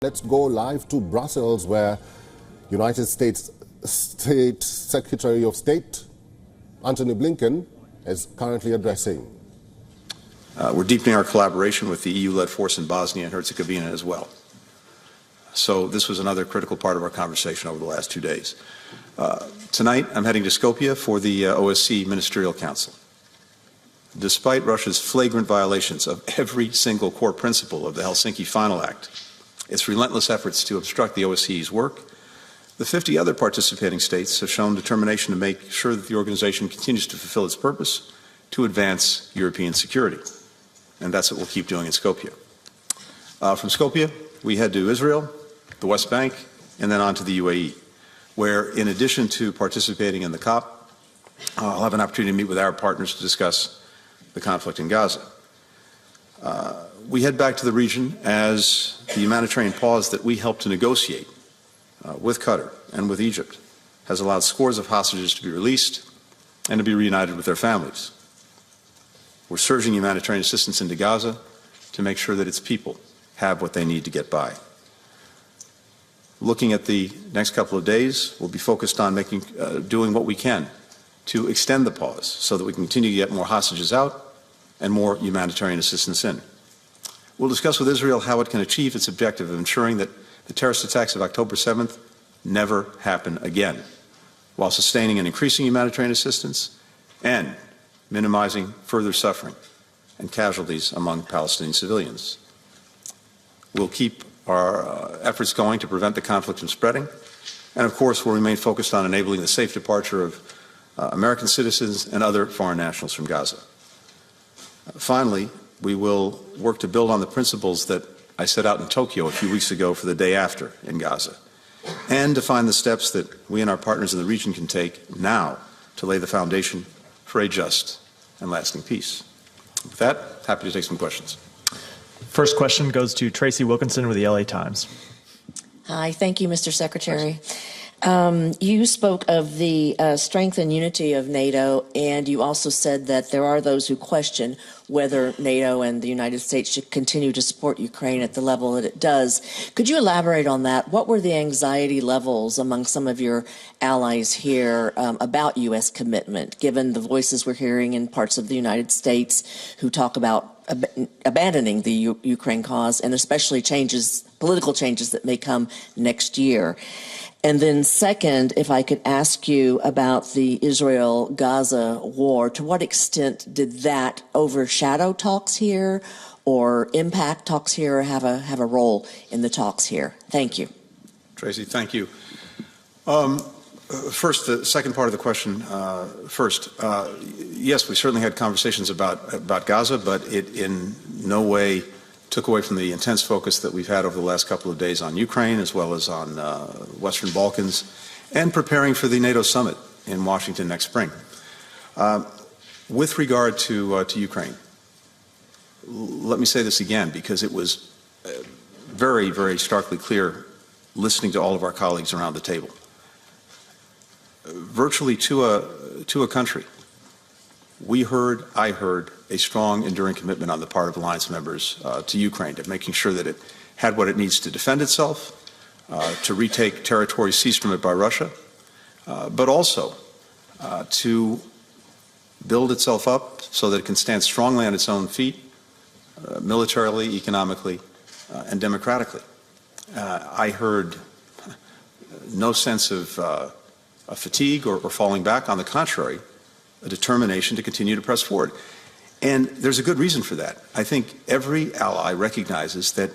Let's go live to Brussels, where United States State Secretary of State Antony Blinken is currently addressing. We're deepening our collaboration with the EU-led force in Bosnia and Herzegovina as well. So this was another critical part of our conversation over the last 2 days. Tonight, I'm heading to Skopje for the OSCE Ministerial Council. Despite Russia's flagrant violations of every single core principle of the Helsinki Final Act, its relentless efforts to obstruct the OSCE's work, the 50 other participating states have shown determination to make sure that the organization continues to fulfill its purpose to advance European security. And that's what we'll keep doing in Skopje. From Skopje, we head to Israel, the West Bank, and then on to the UAE, where in addition to participating in the COP, I'll have an opportunity to meet with Arab partners to discuss the conflict in Gaza. We head back to the region as the humanitarian pause that we helped to negotiate with Qatar and with Egypt has allowed scores of hostages to be released and to be reunited with their families. We're surging humanitarian assistance into Gaza to make sure that its people have what they need to get by. Looking at the next couple of days, we'll be focused on doing what we can to extend the pause so that we can continue to get more hostages out and more humanitarian assistance in. We'll discuss with Israel how it can achieve its objective of ensuring that the terrorist attacks of October 7th never happen again, while sustaining and increasing humanitarian assistance and minimizing further suffering and casualties among Palestinian civilians. We'll keep our efforts going to prevent the conflict from spreading, and of course we'll remain focused on enabling the safe departure of American citizens and other foreign nationals from Gaza. Finally, we will work to build on the principles that I set out in Tokyo a few weeks ago for the day after in Gaza, and define the steps that we and our partners in the region can take now to lay the foundation for a just and lasting peace. With that, happy to take some questions. First question goes to Tracy Wilkinson with the LA Times. Hi, thank you, Mr. Secretary. You spoke of the strength and unity of NATO, and you also said that there are those who question whether NATO and the United States should continue to support Ukraine at the level that it does. Could you elaborate on that? What were the anxiety levels among some of your allies here about U.S. commitment, given the voices we're hearing in parts of the United States who talk about abandoning the Ukraine cause, and especially political changes that may come next year? And then second, if I could ask you about the Israel-Gaza war, to what extent did that overshadow talks here or impact talks here or have a role in the talks here? Thank you. Tracy, thank you. First, the second part of the question first. Yes, we certainly had conversations about Gaza, but it in no way took away from the intense focus that we've had over the last couple of days on Ukraine as well as on Western Balkans and preparing for the NATO summit in Washington next spring. With regard to Ukraine, let me say this again because it was very, very starkly clear listening to all of our colleagues around the table. Virtually to a country, I heard a strong, enduring commitment on the part of alliance members to Ukraine, to making sure that it had what it needs to defend itself, to retake territory seized from it by Russia, but also to build itself up so that it can stand strongly on its own feet, militarily, economically, and democratically. I heard no sense of fatigue or falling back. On the contrary, a determination to continue to press forward. And there's a good reason for that. I think every ally recognizes that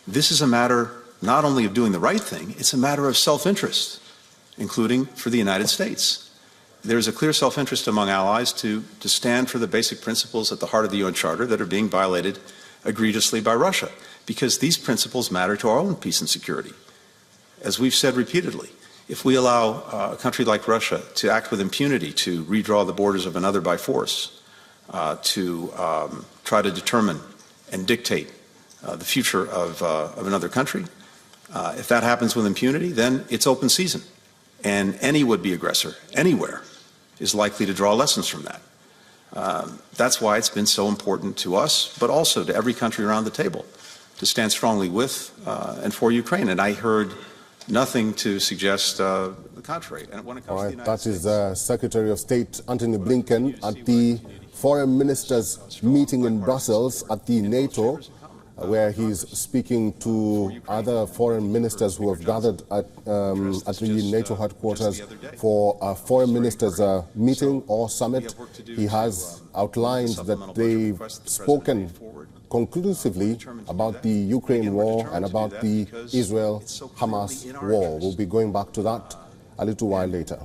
this is a matter not only of doing the right thing, it's a matter of self-interest, including for the United States. There's a clear self-interest among allies to stand for the basic principles at the heart of the UN Charter that are being violated egregiously by Russia, because these principles matter to our own peace and security. As we've said repeatedly, if we allow a country like Russia to act with impunity, to redraw the borders of another by force, to try to determine and dictate the future of another country, if that happens with impunity, then it's open season. And any would-be aggressor, anywhere, is likely to draw lessons from that. That's why it's been so important to us, but also to every country around the table, to stand strongly with and for Ukraine. And I heard nothing to suggest the contrary. And when it comes to the United States, that is Secretary of State Antony Blinken at the Foreign Ministers meeting in Brussels at the NATO, where he's speaking to other foreign ministers who have gathered at the NATO headquarters for a foreign ministers meeting or summit. He has outlined that they've spoken conclusively about the Ukraine war and about the Israel-Hamas war. We'll be going back to that a little while later.